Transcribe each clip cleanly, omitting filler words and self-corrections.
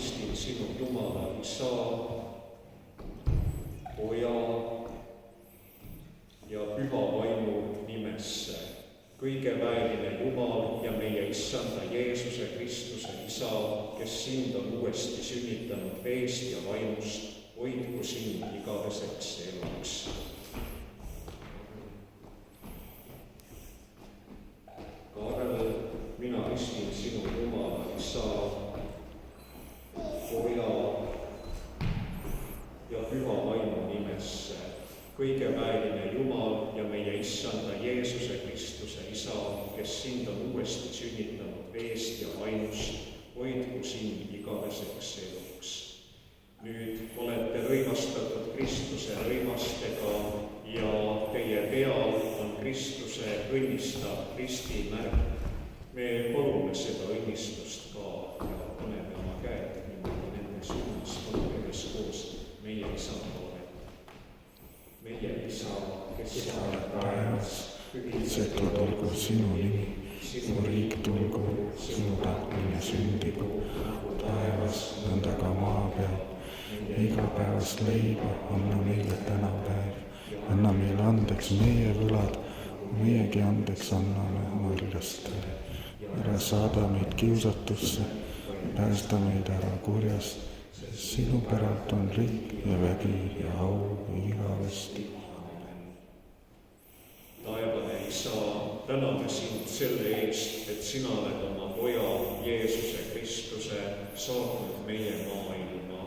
ristin sinu Jumala Isa, Poja ja Püha Vaimu nimesse. Kõige väeline Jumal ja meie Issanda Jeesuse Kristuse Isa, kes sind on uuesti sünnitanud veest ja vaimust, hoidku sind igaveseks eluks. Kaarel, mina ristin sinu Jumala Isa, Poja ja Püha Vaimu nimesse. Kõige väeline Jumal ja meie Issanda Jeesuse Kristuse Isa, kes sind on uuesti sünnitanud veest ja vaimust, hoidku sind igaveseks eluks. Nüüd olete rõivastatud Kristuse rõivastega ja teie peal on Kristuse õnnistav ristimärk. Me palume seda õnnistust ka ja paneme oma käed nende suunas, palume üheskoos meie Isa poole. Meie Isa, kes oled taevas, pühitsetud olgu sinu nimi, sinu riik tulgu, sinu tahtmine sündigu taevas, nõnda ka maa peal. Igapäevast leiba anna meile täna päev, anna meile andeks meie võlad, meiegi andeks anname võlglastele. Ära saada meid kiusatusse, päästa meid ära kurjast, sinu päralt on riik ja vägi ja au igavesti. Taevane Isa, täname sind selle eest, et sina oled oma Poja Jeesuse Kristuse saatnud meie maailma.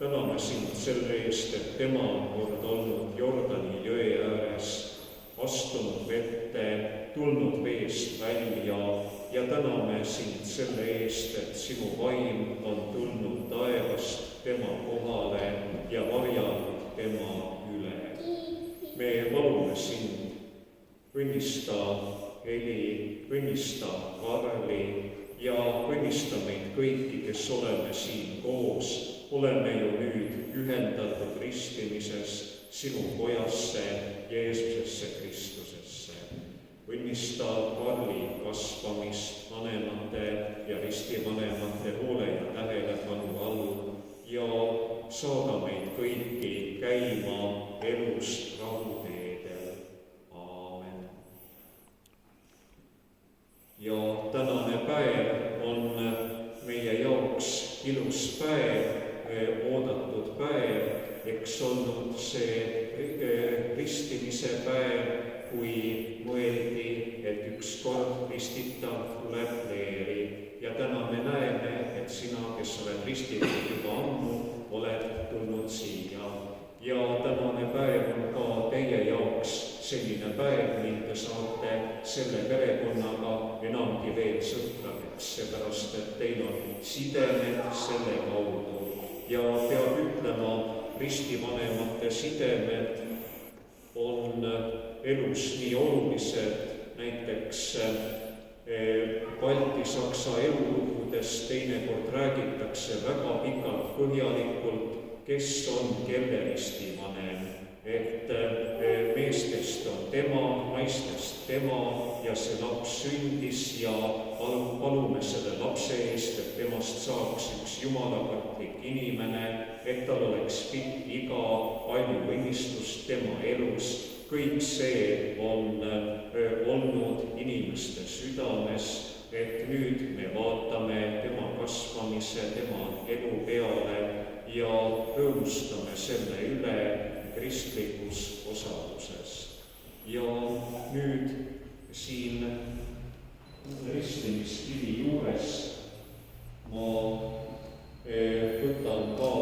Täname sind selle eest, et tema on kord olnud Jordani jõe ääres, astunud vette, tulnud veest välja ja täname sind selle eest, et sinu vaim on tulnud taevast tema kohale ja varjanud tema üle. Me palume sind, õnnista Heli, õnnista Karli ja õnnista meid kõiki, kes oleme siin koos. Oleme ju nüüd ühendatud ristimises sinu Pojasse, Jeesusesse Kristusesse. Õnnista Karli kasvamist vanemate ja ristivanemate hoole ja tähelepanu all ja saada meid kõiki käima elus rahuteedel. Aamen. Ja tänane päev on meie jaoks ilus päev, oodatud päev, eks olnud see ristimise päev, kui mõeldi, et ükskord ristitav tuleb leeri. Ja täna me näeme, et sina, kes oled ristitud juba ammu, oled tulnud siia. Ja tänane päev on ka teie jaoks selline päev, mil te saate selle perekonnaga enamgi veel sõpradeks, seepärast et teil on sidemed selle kaudu. Ja peab ütlema, ristivanemate sidemed on elus nii olulised, näiteks Balti-Saksa elulugudest teinekord räägitakse väga pikalt põhjalikult, kes on kelle ristivanem, et meestest on tema, naistest tema ja see laps sündis ja palume selle lapse eest, et temast saaks üks jumalakartlik inimene, et tal oleks pikk iga, palju õnnistust tema elus. Kõik see on olnud inimeste südames, et nüüd me vaatame tema kasvamise, tema elu peale ja rõõmustame selle üle kristlikus osaluses. Ja nüüd siin ristimiskivi juures ma võtan ka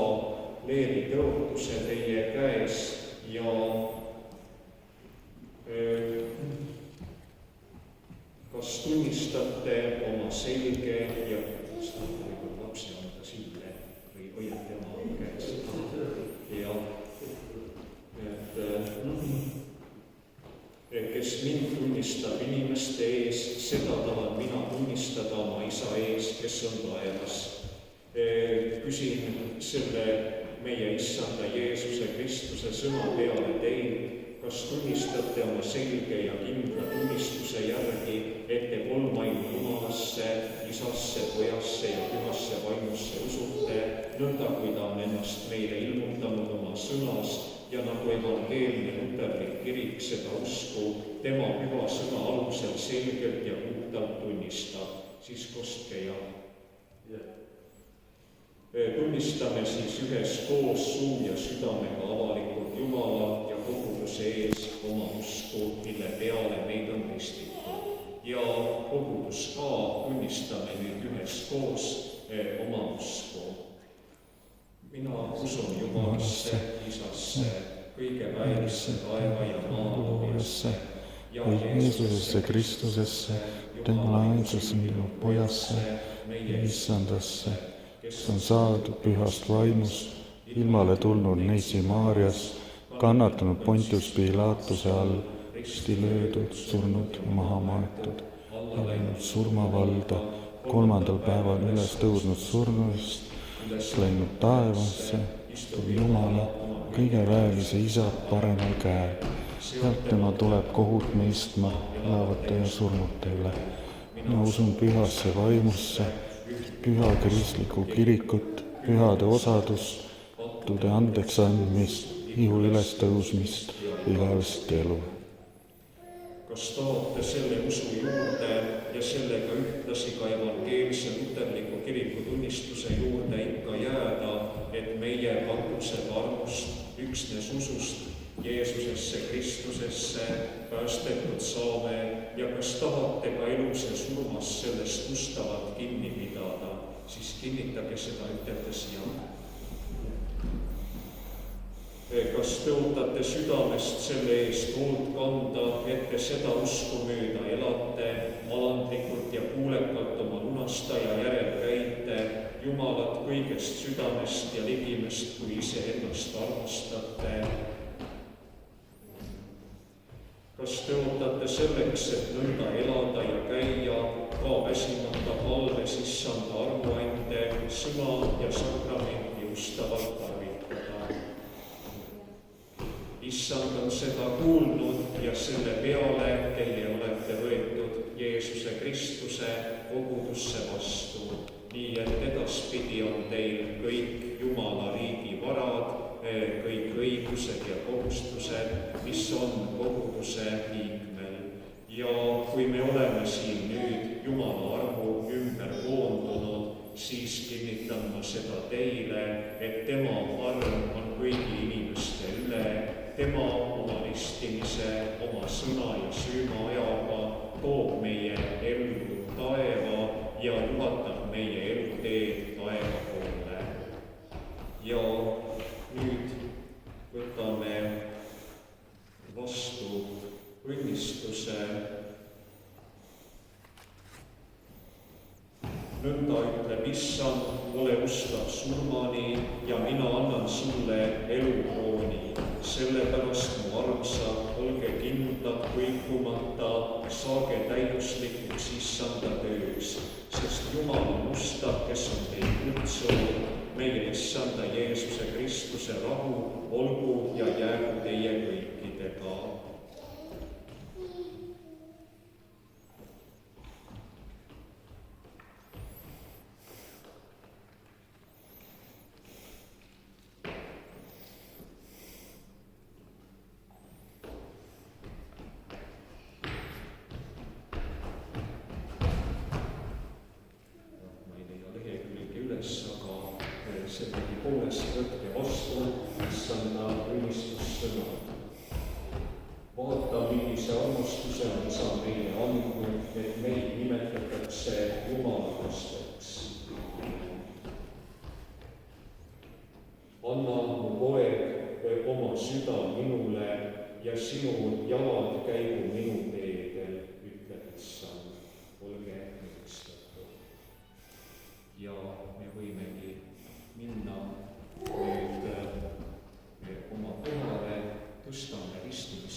leeri tõotuse teie käes ja kas tunnistate oma selge ja lapsi anda sille või hoiate oma käes. Ja kes mind tunnistab inimeste ees, seda tahan mina tunnistada oma Isa ees, kes on taevas. Küsin selle meie Issanda Jeesuse Kristuse sõna peale teid, kas tunnistate oma selge ja kindla tunnistuse järgi, et te kolmainu Jumalasse, Isasse, Pojasse ja Pühasse Vaimusse usute ennast meile ilmutanud oma sõnas ja nagu evangeelne luterlik kirik seda usku tema püha sõna alusel selgelt ja puhtalt tunnistab, siis kostke ja tunnistame siis üheskoos suu ja südamega avalikult Jumala ja koguduse ees oma usku, mille peale meid on ristitud. Ja kogudus ka tunnistame nüüd üheskoos oma usku. Mina usun Jumalasse, Isasse, kõige väelisse taeva ja maa loojasse ja Jeesusesse Kristusesse, tema ainsasse minu pojasse, meie issandasse, kes on saadud pühast vaimust, ilmale tulnud neisi Maarjas, kannatanud Pontius Pilatuse all, risti löödud, surnud, maha maetud, läinud surmavalda, 3. päeval üles tõusnud surnust, läinud taevasse, istub Jumala kõige väelise Isa paremal käel. Sealt tema tuleb kohut mõistma elavate ja surnute üle. Mina usun pühasse vaimusse, püha kristlikku kirikut, pühade osadust, pattude andeks andmist, ihu ülestõusmist, igavest elu. Kas tahate selle usu juurde ja sellega ühtlasi ka evangeelse luterliku kiriku tunnistuse juurde ikka jääda, et meie katused armust, üksnes usust Jeesusesse Kristusesse päästetud saame ja kas tahate ka elus ja surmas sellest ustavalt kinni pidada, siis kinnitage seda üteldes ja. Kas tõotate südamest selle eest hoolt kanda, et te seda usku mööda elate, alandlikult ja kuulekalt oma lunastaja järel käite, Jumalat kõigest südamest ja ligimest, kui iseennast armastate? Kas tõotate selleks, et nõnda elada ja käia, ka väsimata palves issanda armuande, sõna ja sakramenti ustavalt tarvitada? Issand on seda kuulnud ja selle peale teie olete võetud Jeesuse Kristuse kogudusse vastu, nii et edaspidi on teil kõik Jumala riigi varad, kõik õigused ja kohustused, mis on koguduse liikmel. Ja kui me oleme siin nüüd Jumala armu ümber koondunud, siis kinnitan ma seda teile, et tema arm on kõigi inimeste üle, tema oma ristimise, oma sõna ja söömaajaga toob meie ellu taeva ja juhatab meie eluteed taeva poole. Ja nüüd võtame vastu õnnistuse. Nõnda ütleb issand, ole ustav surmani ja mina annan sulle elukrooni. Sellepärast mu armsad, olge kindlad kõikumata, saage täiuslikuks issanda töös, sest Jumal on ustav, kes on teid kutsunud, meie issanda Jeesuse Kristuse rahu olgu ja jäägu teie kõikidega. Sellegi poolest võtke vastu issanda õnnistussõna. Vaata, millise armastuse on isa meile andnud, et meid nimetatakse Jumala lasteks. Anna mu poeg oma süda minule ja sinu jalad käigu minu teedel, ütleb issand, olge õnnistatud. Ja me võimegi minna nüüd oma kohale, tõstame ristimis